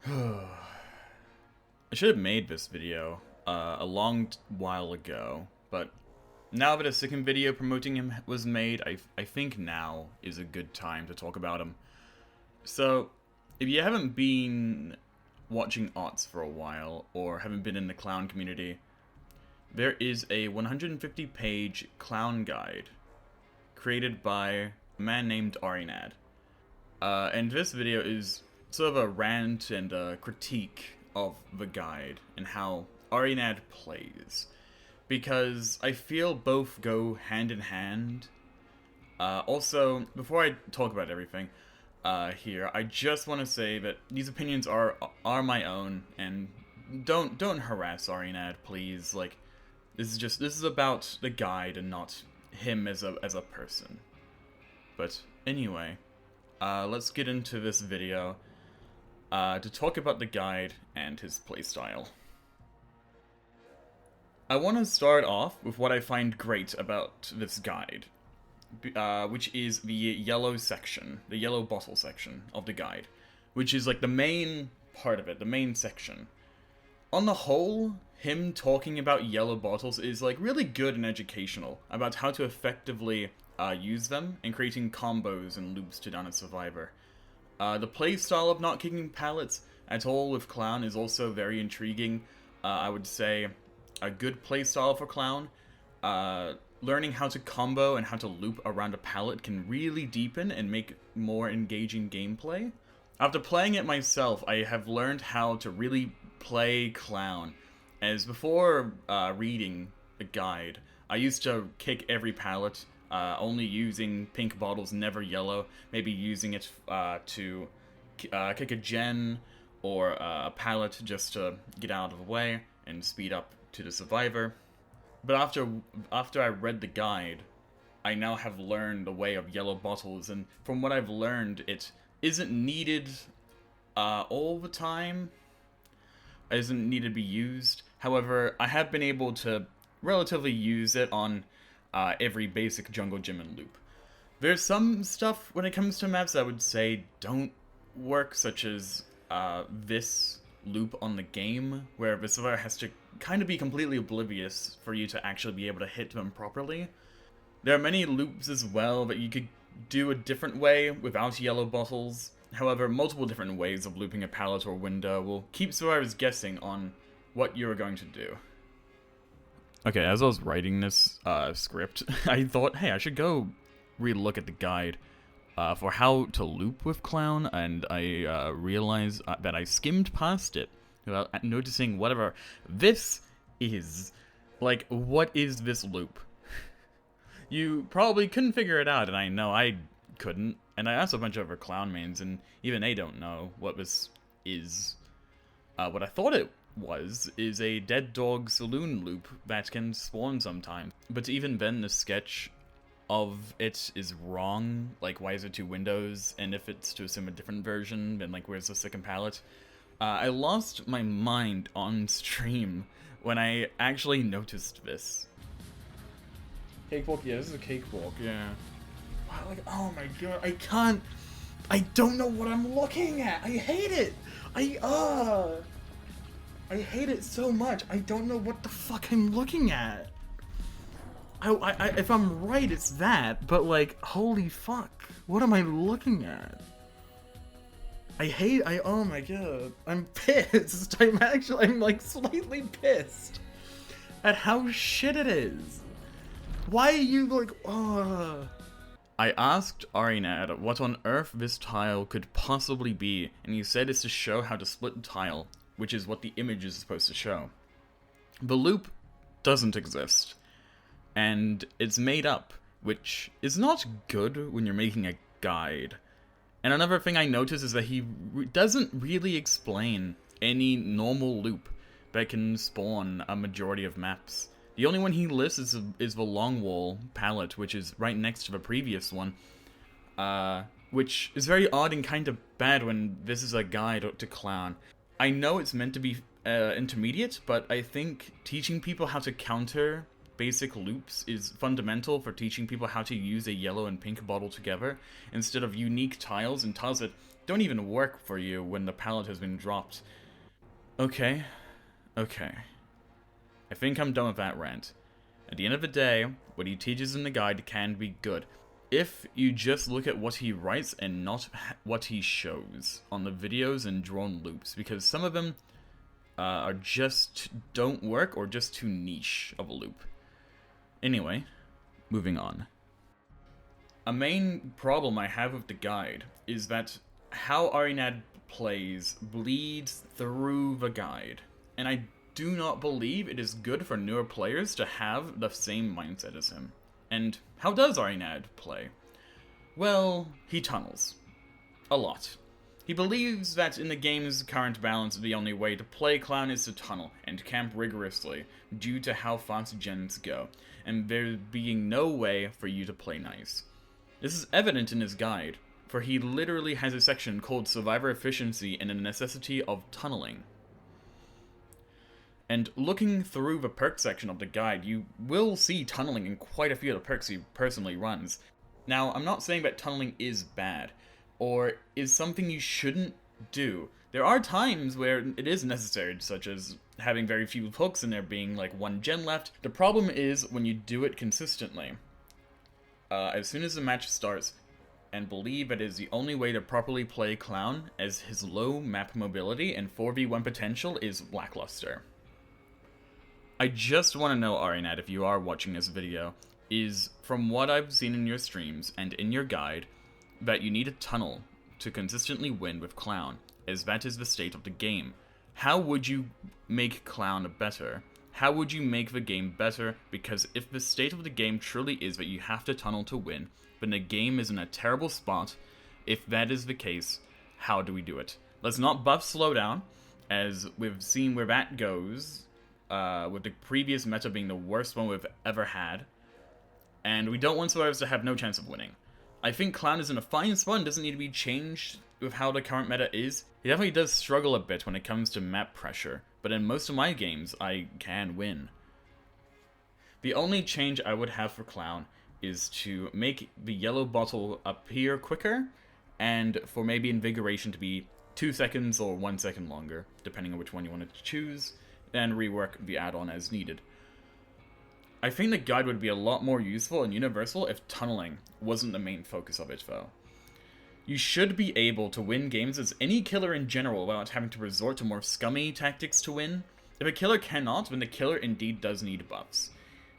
I should have made this video a long while ago, but now that a second video promoting him was made, I think now is a good time to talk about him. So, if you haven't been watching ARTS for a while, or haven't been in the clown community, there is a 150-page clown guide created by a man named Arinad. And this video is sort of a rant and a critique of the guide and how Arinad plays, because I feel both go hand in hand. Also, before I talk about everything here, I just want to say that these opinions are my own, and don't harass Arinad, please. Like, this is about the guide and not him as a person. But anyway, let's get into this video to talk about the guide and his playstyle. I want to start off with what I find great about this guide, which is the yellow section, the yellow bottle section of the guide, which is like the main part of it, the main section. On the whole, him talking about yellow bottles is like really good and educational about how to effectively use them and creating combos and loops to down a survivor. The playstyle of not kicking pallets at all with Clown is also very intriguing. I would say a good playstyle for Clown. Learning how to combo and how to loop around a pallet can really deepen and make more engaging gameplay. After playing it myself, I have learned how to really play Clown, as before reading the guide, I used to kick every pallet, only using pink bottles, never yellow, maybe using it to kick a gen or a pallet just to get out of the way and speed up to the survivor. But after I read the guide, I now have learned the way of yellow bottles, and from what I've learned, it isn't needed all the time. It isn't needed to be used. However, I have been able to relatively use it on every basic jungle gym and loop. There's some stuff when it comes to maps I would say don't work, such as this loop on the game, where the survivor has to kind of be completely oblivious for you to actually be able to hit them properly. There are many loops as well that you could do a different way without yellow bottles. However, multiple different ways of looping a pallet or window will keep survivors guessing on what you're going to do. Okay, as I was writing this script, I thought, hey, I should go re-look at the guide for how to loop with Clown, and I realized that I skimmed past it without noticing whatever this is. Like, what is this loop? You probably couldn't figure it out, and I know I couldn't. And I asked a bunch of other Clown mains, and even they don't know what this is. What I thought it was is a dead dog saloon loop that can spawn sometimes. But even then, the sketch of it is wrong. Like, why is it two windows? And if it's to assume a different version, then like, where's the second pallet? I lost my mind on stream when I actually noticed this. Cakewalk? Yeah, this is a cakewalk, yeah. Wow, like, oh my god, I don't know what I'm looking at! I hate it! I hate it so much. I don't know what the fuck I'm looking at. If I'm right, it's that, but like, holy fuck. What am I looking at? oh my god. I'm pissed. I'm like slightly pissed at how shit it is. Why are you like, I asked Arinad what on earth this tile could possibly be, and he said it's to show how to split tile, which is what the image is supposed to show. The loop doesn't exist, and it's made up, which is not good when you're making a guide. And another thing I noticed is that he doesn't really explain any normal loop that can spawn a majority of maps. The only one he lists is the long wall pallet, which is right next to the previous one, which is very odd and kind of bad when this is a guide to Clown. I know it's meant to be intermediate, but I think teaching people how to counter basic loops is fundamental for teaching people how to use a yellow and pink bottle together instead of unique tiles and tiles that don't even work for you when the pallet has been dropped. Okay. Okay. I think I'm done with that rant. At the end of the day, what he teaches in the guide can be good, if you just look at what he writes and not what he shows on the videos and drawn loops, because some of them are just don't work or just too niche of a loop. Anyway, moving on. A main problem I have with the guide is that how Arinad plays bleeds through the guide, and I do not believe it is good for newer players to have the same mindset as him. And how does Arinad play? Well, he tunnels. A lot. He believes that in the game's current balance, the only way to play Clown is to tunnel and camp rigorously, due to how fast gens go, and there being no way for you to play nice. This is evident in his guide, for he literally has a section called Survivor Efficiency and the Necessity of Tunneling. And looking through the perk section of the guide, you will see tunneling in quite a few of the perks he personally runs. Now, I'm not saying that tunneling is bad, or is something you shouldn't do. There are times where it is necessary, such as having very few hooks and there being like one gen left. The problem is when you do it consistently. As soon as the match starts, and believe it is the only way to properly play Clown, as his low map mobility and 4v1 potential is lackluster. I just want to know, Arinad, if you are watching this video, is from what I've seen in your streams and in your guide, that you need a tunnel to consistently win with Clown, as that is the state of the game. How would you make Clown better? How would you make the game better? Because if the state of the game truly is that you have to tunnel to win, then the game is in a terrible spot. If that is the case, how do we do it? Let's not buff slowdown, as we've seen where that goes, with the previous meta being the worst one we've ever had, and we don't want survivors to have no chance of winning. I think Clown is in a fine spot and doesn't need to be changed with how the current meta is. He definitely does struggle a bit when it comes to map pressure, but in most of my games, I can win. The only change I would have for Clown is to make the yellow bottle appear quicker, and for maybe Invigoration to be 2 seconds or 1 second longer, depending on which one you want to choose, and rework the add-on as needed. I think the guide would be a lot more useful and universal if tunneling wasn't the main focus of it, though. You should be able to win games as any killer in general without having to resort to more scummy tactics to win. If a killer cannot, then the killer indeed does need buffs.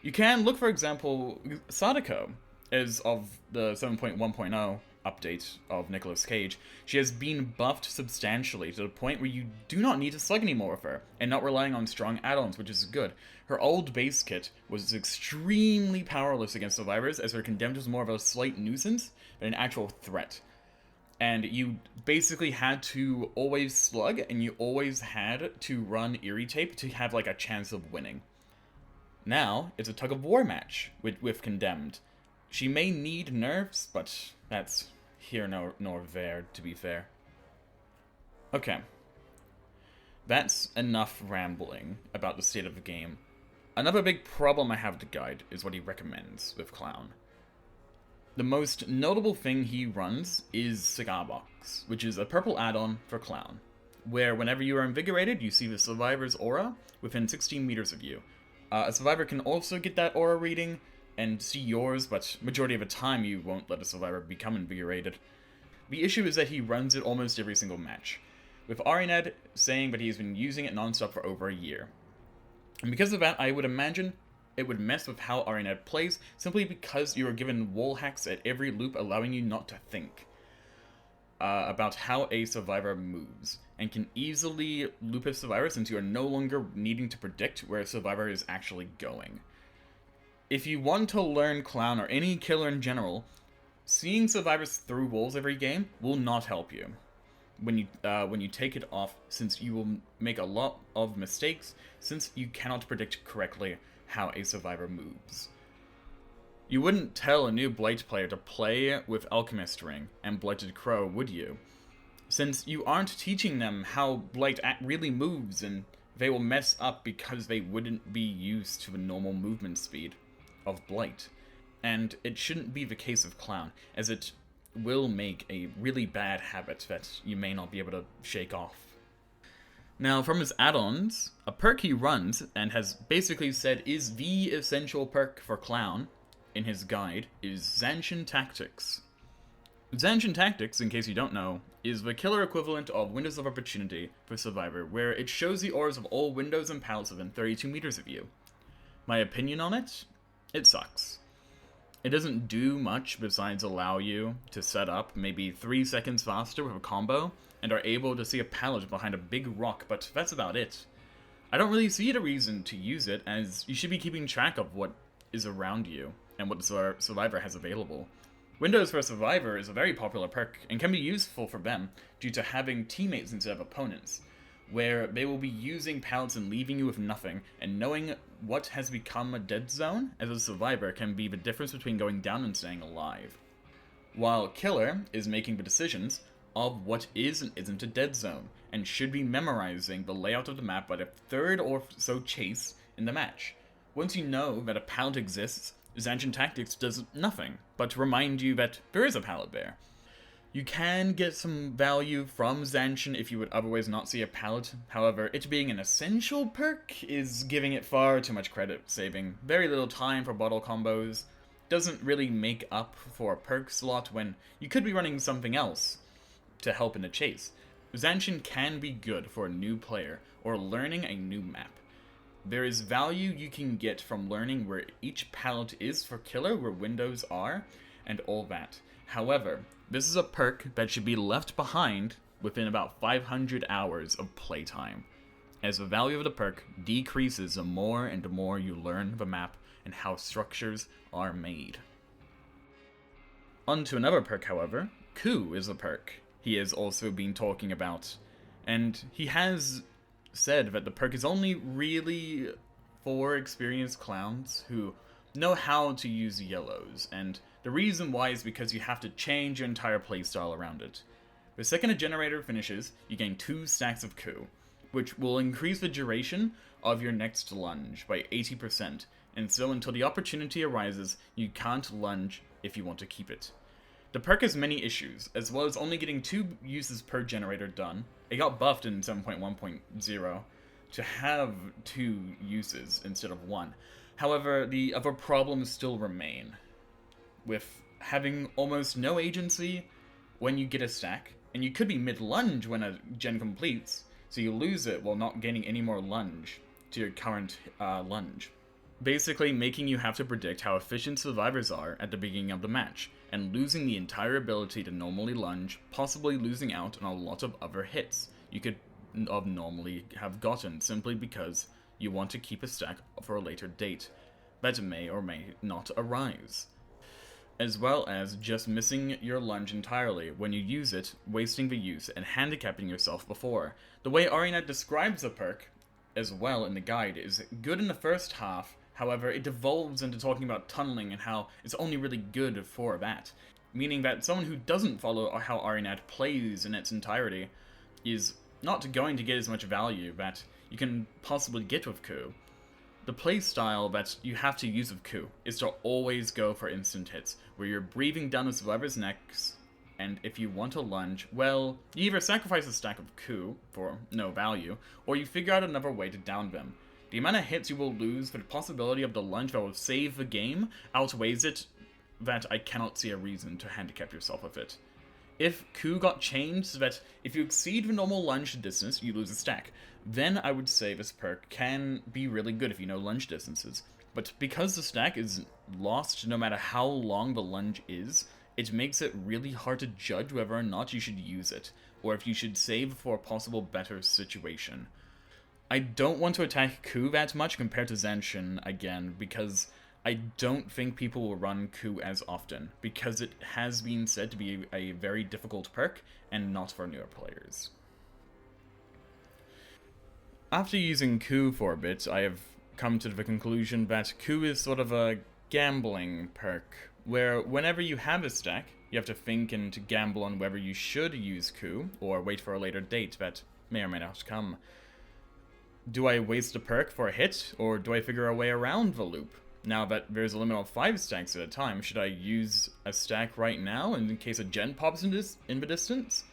You can look, for example, Sadako, as of the 7.1.0 update of Nicolas Cage. She has been buffed substantially to the point where you do not need to slug anymore with her, and not relying on strong add-ons, which is good. Her old base kit was extremely powerless against survivors, as her Condemned was more of a slight nuisance than an actual threat. And you basically had to always slug, and you always had to run Eerie Tape to have like a chance of winning. Now, it's a tug-of-war match with Condemned. She may need nerfs, but that's here nor there, to be fair. Okay. That's enough rambling about the state of the game. Another big problem I have with the guide is what he recommends with Clown. The most notable thing he runs is Cigar Box, which is a purple add-on for Clown, where whenever you are invigorated, you see the survivor's aura within 16 meters of you. A survivor can also get that aura reading and see yours, but majority of the time you won't let a survivor become invigorated. The issue is that he runs it almost every single match, with Arinad saying that he's been using it non-stop for over a year. And because of that, I would imagine it would mess with how Arinad plays, simply because you are given wall hacks at every loop, allowing you not to think about how a survivor moves, and can easily loop a survivor since you are no longer needing to predict where a survivor is actually going. If you want to learn Clown, or any killer in general, seeing survivors through walls every game will not help you when you take it off, since you will make a lot of mistakes, since you cannot predict correctly how a survivor moves. You wouldn't tell a new Blight player to play with Alchemist Ring and Blighted Crow, would you? Since you aren't teaching them how Blight really moves, and they will mess up because they wouldn't be used to the normal movement speed of Blight. And it shouldn't be the case of Clown, as it will make a really bad habit that you may not be able to shake off. Now, from his add-ons, a perk he runs, and has basically said is the essential perk for Clown in his guide, is Zanshin Tactics. Zanshin Tactics, in case you don't know, is the killer equivalent of Windows of Opportunity for Survivor, where it shows the auras of all windows and pallets within 32 meters of you. My opinion on it? It sucks. It doesn't do much besides allow you to set up maybe 3 seconds faster with a combo, and are able to see a pallet behind a big rock, but that's about it. I don't really see a reason to use it, as you should be keeping track of what is around you, and what the Survivor has available. Windows for Survivor is a very popular perk, and can be useful for them due to having teammates instead of opponents, where they will be using pallets and leaving you with nothing, and knowing what has become a dead zone as a survivor can be the difference between going down and staying alive. While Killer is making the decisions of what is and isn't a dead zone, and should be memorizing the layout of the map by the third or so chase in the match. Once you know that a pallet exists, Zanshin Tactics does nothing but remind you that there is a pallet there. You can get some value from Zanshin if you would otherwise not see a pallet, however, it being an essential perk is giving it far too much credit, saving very little time for bottle combos, doesn't really make up for a perk slot when you could be running something else to help in a chase. Zanshin can be good for a new player or learning a new map. There is value you can get from learning where each pallet is for Killer, where windows are, and all that. However, this is a perk that should be left behind within about 500 hours of playtime, as the value of the perk decreases the more and more you learn the map and how structures are made. On to another perk, however. Coup is a perk he has also been talking about, and he has said that the perk is only really for experienced clowns who know how to use yellows, and the reason why is because you have to change your entire playstyle around it. The second a generator finishes, you gain 2 stacks of coup, which will increase the duration of your next lunge by 80%, and so until the opportunity arises, you can't lunge if you want to keep it. The perk has many issues, as well as only getting 2 uses per generator done. It got buffed in 7.1.0 to have 2 uses instead of 1. However, the other problems still remain, with having almost no agency when you get a stack, and you could be mid-lunge when a gen completes, so you lose it while not gaining any more lunge to your current lunge. Basically making you have to predict how efficient survivors are at the beginning of the match, and losing the entire ability to normally lunge, possibly losing out on a lot of other hits you could normally have gotten simply because you want to keep a stack for a later date that may or may not arise. As well as just missing your lunge entirely when you use it, wasting the use, and handicapping yourself before. The way Arinad describes the perk as well in the guide is good in the first half, however it devolves into talking about tunneling and how it's only really good for that. Meaning that someone who doesn't follow how Arinad plays in its entirety is not going to get as much value that you can possibly get with coup. The playstyle that you have to use with coup is to always go for instant hits, where you're breathing down the survivor's necks, and if you want to lunge, well, you either sacrifice a stack of coup for no value, or you figure out another way to down them. The amount of hits you will lose for the possibility of the lunge that will save the game outweighs it that I cannot see a reason to handicap yourself with it. If coup got changed so that if you exceed the normal lunge distance, you lose a stack, then I would say this perk can be really good if you know lunge distances. But because the stack is lost no matter how long the lunge is, it makes it really hard to judge whether or not you should use it, or if you should save for a possible better situation. I don't want to attack coup that much compared to Zanshin again, because I don't think people will run coup as often, because it has been said to be a very difficult perk, and not for newer players. After using coup for a bit, I have come to the conclusion that coup is sort of a gambling perk, where whenever you have a stack, you have to think and to gamble on whether you should use coup, or wait for a later date that may or may not come. Do I waste a perk for a hit, or do I figure a way around the loop? Now that there's a limit of 5 stacks at a time, should I use a stack right now in case a gen pops in the distance?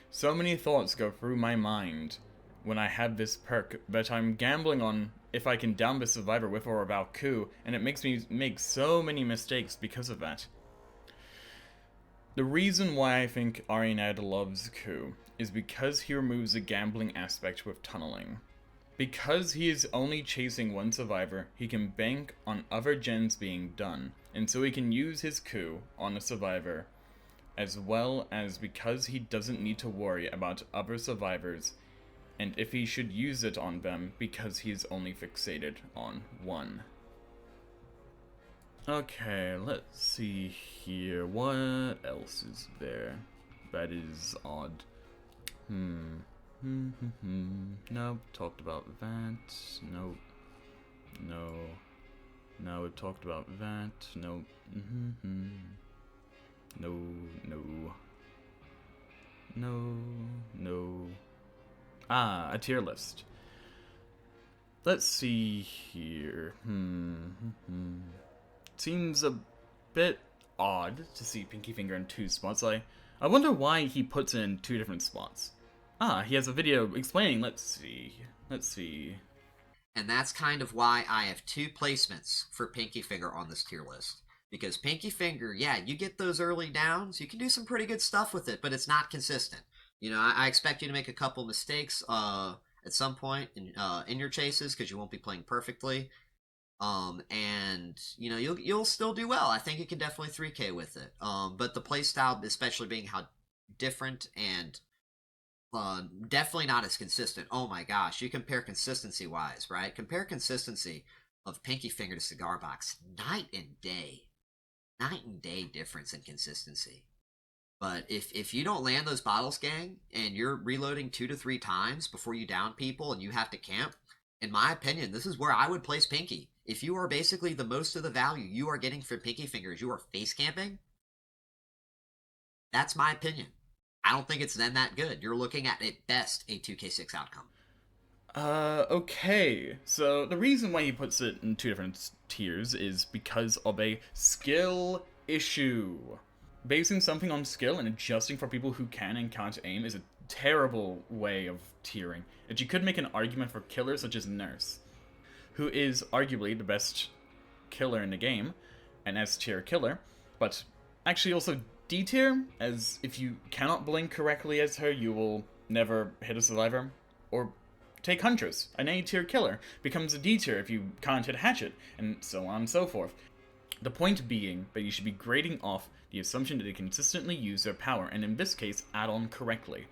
So many thoughts go through my mind when I have this perk that I'm gambling on if I can down the survivor with or without coup, and it makes me make so many mistakes because of that. The reason why I think Arinad loves coup is because he removes the gambling aspect with tunneling. Because he is only chasing one survivor, he can bank on other gens being done, and so he can use his coup on a survivor, as well as because he doesn't need to worry about other survivors, and if he should use it on them because he's only fixated on one. Okay, let's see here. What else is there that is odd? Nope, talked about that. Nope. No. No, we talked about that. Nope. No, no. No, no. Ah, a tier list. Let's see here. Seems a bit odd to see Pinky Finger in 2 spots. I wonder why he puts it in 2 different spots. Ah, he has a video explaining. Let's see. And that's kind of why I have 2 placements for Pinky Finger on this tier list. Because Pinky Finger, yeah, you get those early downs, you can do some pretty good stuff with it, but it's not consistent. You know, I expect you to make a couple mistakes at some point in your chases, because you won't be playing perfectly. And you know, you'll still do well. I think you can definitely 3K with it. But the playstyle, especially being how different and definitely not as consistent. Oh my gosh, you compare consistency wise, right? Compare consistency of Pinky Finger to Cigar Box, night and day difference in consistency. But if you don't land those bottles, gang, and you're reloading 2 to 3 times before you down people and you have to camp, in my opinion, this is where I would place Pinky. If you are basically the most of the value you are getting from Pinky Fingers, you are face camping. That's my opinion. I don't think it's then that good. You're looking at best a 2K6 outcome. Okay. So the reason why he puts it in 2 different tiers is because of a skill issue. Basing something on skill and adjusting for people who can and can't aim is a terrible way of tiering. And you could make an argument for killers such as Nurse, who is arguably the best killer in the game, an S tier killer, but actually also D tier, as if you cannot blink correctly as her, you will never hit a survivor. Or take Huntress, an A tier killer, becomes a D tier if you can't hit Hatchet, and so on and so forth. The point being that you should be grading off the assumption that they consistently use their power, and in this case, add on correctly.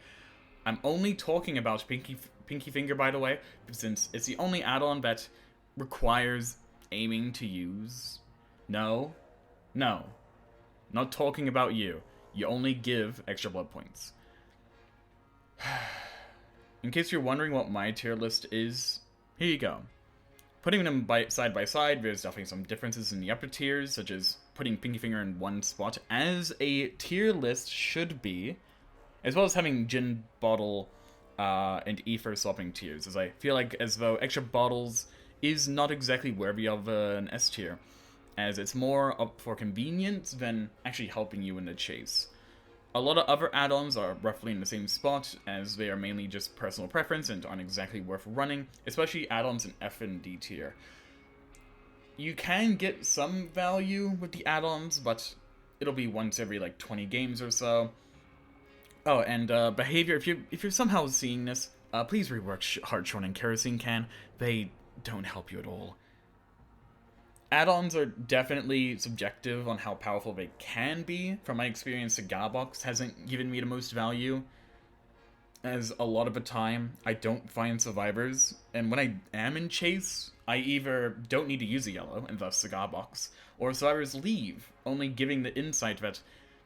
I'm only talking about Pinky Finger, by the way, since it's the only add-on that requires aiming to use. No. Not talking about you. You only give extra blood points. In case you're wondering what my tier list is, here you go. Putting them side by side, there's definitely some differences in the upper tiers, such as putting Pinky Finger in one spot, as a tier list should be, as well as having Gin Bottle and Ether swapping tiers, as I feel like as though extra bottles is not exactly worthy of an S tier, as it's more up for convenience than actually helping you in the chase. A lot of other add-ons are roughly in the same spot, as they are mainly just personal preference and aren't exactly worth running, especially add-ons in F and D tier. You can get some value with the add-ons, but it'll be once every like 20 games or so. Oh, and behavior, if you're somehow seeing this, please rework Hartshorn and Kerosene Can. They don't help you at all. Add-ons are definitely subjective on how powerful they can be. From my experience, Cigar Box hasn't given me the most value, as a lot of the time, I don't find survivors, and when I am in chase, I either don't need to use a yellow, and thus Cigar Box, or survivors leave, only giving the insight that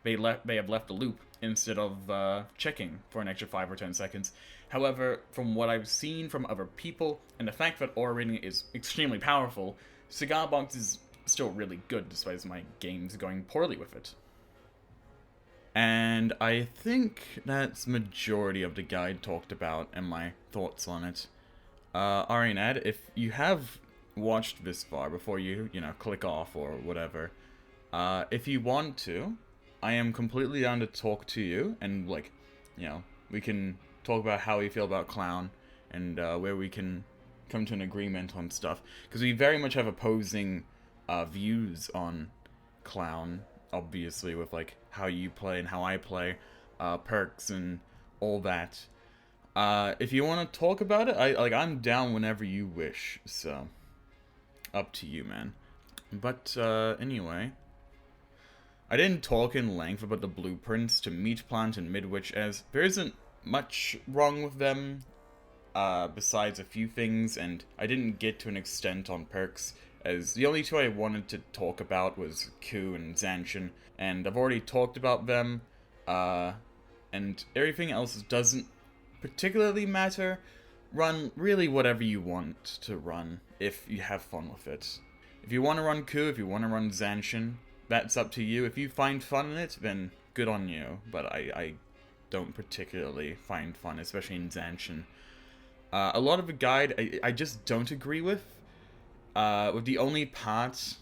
they have left the loop, instead of checking for an extra 5 or 10 seconds. However, from what I've seen from other people, and the fact that aura rating is extremely powerful, Cigar Box is still really good, despite my games going poorly with it. And I think that's majority of the guide talked about and my thoughts on it. Arinad, if you have watched this far before you, click off or whatever, if you want to, I am completely down to talk to you, and, like, we can talk about how we feel about Clown, and where we can come to an agreement on stuff, because we very much have opposing views on Clown, obviously, with, like, how you play and how I play, perks and all that. If you want to talk about it, I'm down whenever you wish, so up to you, man. But anyway, I didn't talk in length about the blueprints to Meat Plant and Midwich, as there isn't much wrong with them, besides a few things, and I didn't get to an extent on perks, as the only two I wanted to talk about was Ku and Zanshin, and I've already talked about them, and everything else doesn't particularly matter. Run really whatever you want to run, if you have fun with it. If you want to run Ku, if you want to run Zanshin, that's up to you. If you find fun in it, then good on you, but I don't particularly find fun, especially in Zanshin. A lot of the guide I just don't agree with. The only part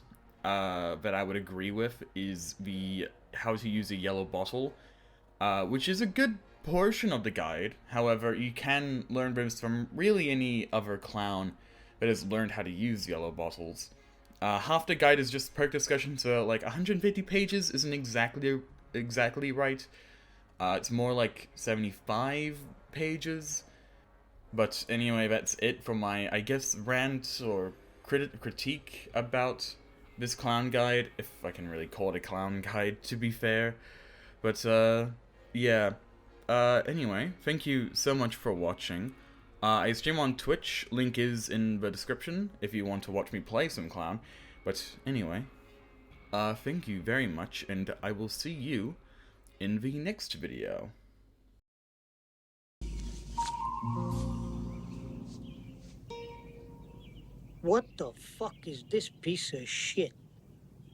that I would agree with is the how to use a yellow bottle, which is a good portion of the guide. However, you can learn this from really any other clown that has learned how to use yellow bottles. Half the guide is just perk discussion, so like 150 pages isn't exactly right. It's more like 75 pages. But anyway, that's it for my, I guess, rant or critique about this clown guide, if I can really call it a clown guide, to be fair. But, yeah. Anyway, thank you so much for watching. I stream on Twitch, link is in the description, if you want to watch me play some clown. But, anyway, thank you very much, and I will see you in the next video. What the fuck is this piece of shit?